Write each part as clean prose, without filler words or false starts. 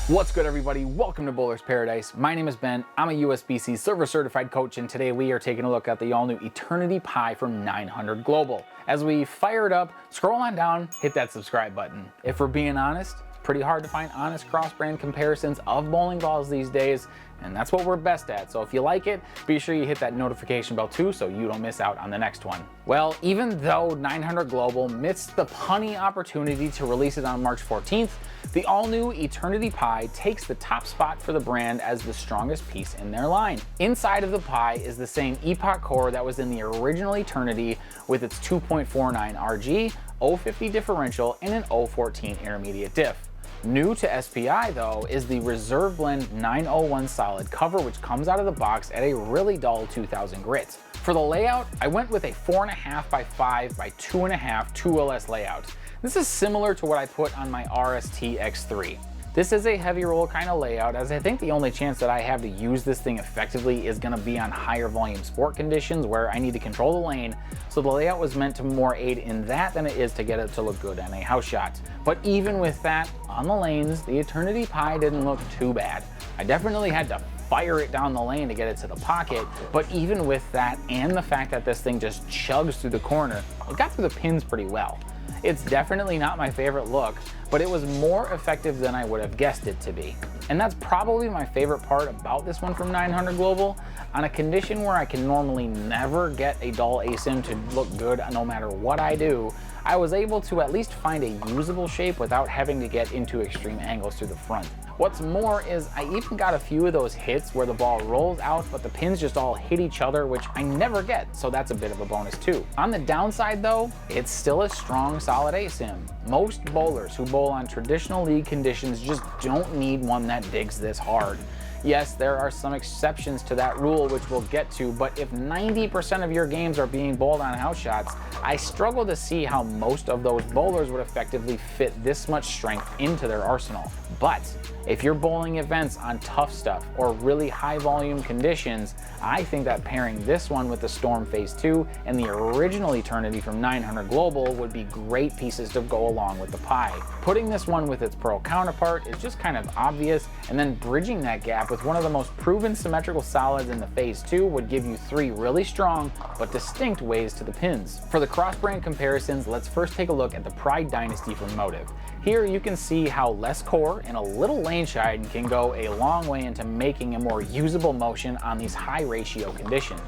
What's good, everybody? Welcome to Bowler's Paradise. My name is Ben. I'm a USBC server certified coach, and today we are taking a look at the all-new Eternity Pi from 900 Global. As we fire it up, scroll on down, hit that subscribe button. If we're being honest, it's pretty hard to find honest cross-brand comparisons of bowling balls these days, and that's what we're best at. So if you like it, be sure you hit that notification bell too so you don't miss out on the next one. Well, even though 900 Global missed the punny opportunity to release it on March 14th, the all-new Eternity Pi takes the top spot for the brand as the strongest piece in their line. Inside of the Pi is the same Epoch core that was in the original Eternity with its 2.49 RG, 050 differential, and an 014 intermediate diff. New to SPI though is the Reserve Blend 901 solid cover, which comes out of the box at a really dull 2000 grit. For the layout, I went with a 4.5 by 5 by 2.5 2LS layout. This is similar to what I put on my RST X-3. This is a heavy roll kind of layout, as I think the only chance that I have to use this thing effectively is going to be on higher volume sport conditions where I need to control the lane, so the layout was meant to more aid in that than it is to get it to look good on a house shot. But even with that, on the lanes, the Eternity Pi didn't look too bad. I definitely had to fire it down the lane to get it to the pocket, but even with that and the fact that this thing just chugs through the corner, it got through the pins pretty well. It's definitely not my favorite look, but it was more effective than I would have guessed it to be. And that's probably my favorite part about this one from 900 Global. On a condition where I can normally never get a dull ASIM to look good no matter what I do, I was able to at least find a usable shape without having to get into extreme angles through the front. What's more is I even got a few of those hits where the ball rolls out but the pins just all hit each other, which I never get, so that's a bit of a bonus too. On the downside though, it's still a strong solid ASIM. Most bowlers who bowl on traditional league conditions just don't need one that digs this hard. Yes, there are some exceptions to that rule, which we'll get to, but if 90% of your games are being bowled on house shots, I struggle to see how most of those bowlers would effectively fit this much strength into their arsenal. But if you're bowling events on tough stuff or really high volume conditions, I think that pairing this one with the Storm Phase 2 and the original Eternity from 900 Global would be great pieces to go along with the Pi. Putting this one with its Pearl counterpart is just kind of obvious, and then bridging that gap with one of the most proven symmetrical solids in the Phase 2 would give you three really strong but distinct ways to the pins. For the cross-brand comparisons, let's first take a look at the Pride Dynasty from Motive. Here you can see how less core and a little lane shine can go a long way into making a more usable motion on these high ratio conditions.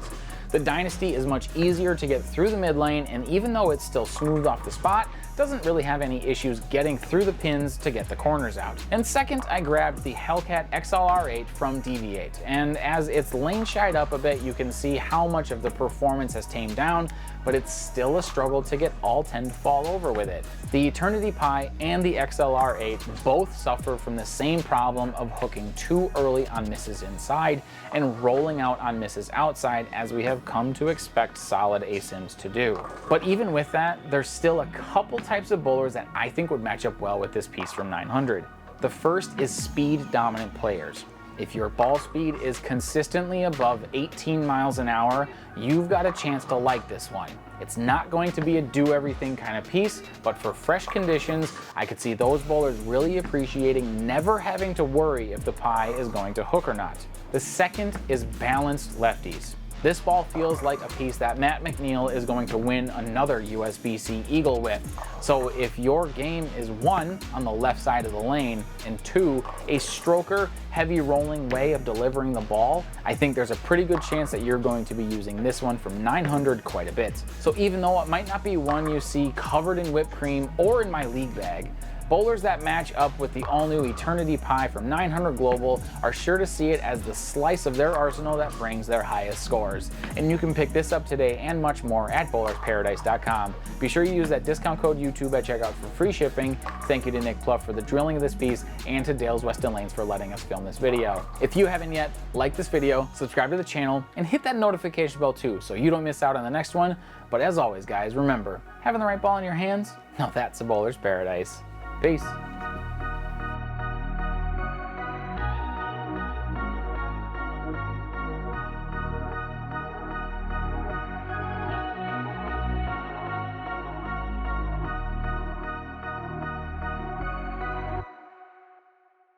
The Dynasty is much easier to get through the mid lane, and even though it's still smooth off the spot, doesn't really have any issues getting through the pins to get the corners out. And second, I grabbed the Hellcat XLR8 from Deviate, and as it's lane shied up a bit, you can see how much of the performance has tamed down, but it's still a struggle to get all 10 to fall over with it. The Eternity Pi and the XLR8 both suffer from the same problem of hooking too early on misses inside and rolling out on misses outside, as we have come to expect solid ASIMs to do. But even with that, there's still a couple types of bowlers that I think would match up well with this piece from 900. The first is speed dominant players. If your ball speed is consistently above 18 miles an hour, you've got a chance to like this one. It's not going to be a do-everything kind of piece, but for fresh conditions, I could see those bowlers really appreciating never having to worry if the Pi is going to hook or not. The second is balanced lefties. This ball feels like a piece that Matt McNeil is going to win another USBC Eagle with. So if your game is 1, on the left side of the lane, and 2, a stroker, heavy rolling way of delivering the ball, I think there's a pretty good chance that you're going to be using this one from 900 quite a bit. So even though it might not be one you see covered in whipped cream or in my league bag, bowlers that match up with the all-new Eternity Pi from 900 Global are sure to see it as the slice of their arsenal that brings their highest scores. And you can pick this up today and much more at bowlersparadise.com. Be sure you use that discount code YouTube at checkout for free shipping. Thank you to Nick Pluff for the drilling of this piece, and to Dale's Weston Lanes for letting us film this video. If you haven't yet, like this video, subscribe to the channel, and hit that notification bell too so you don't miss out on the next one. But as always guys, remember, having the right ball in your hands, now that's a bowler's paradise. Peace.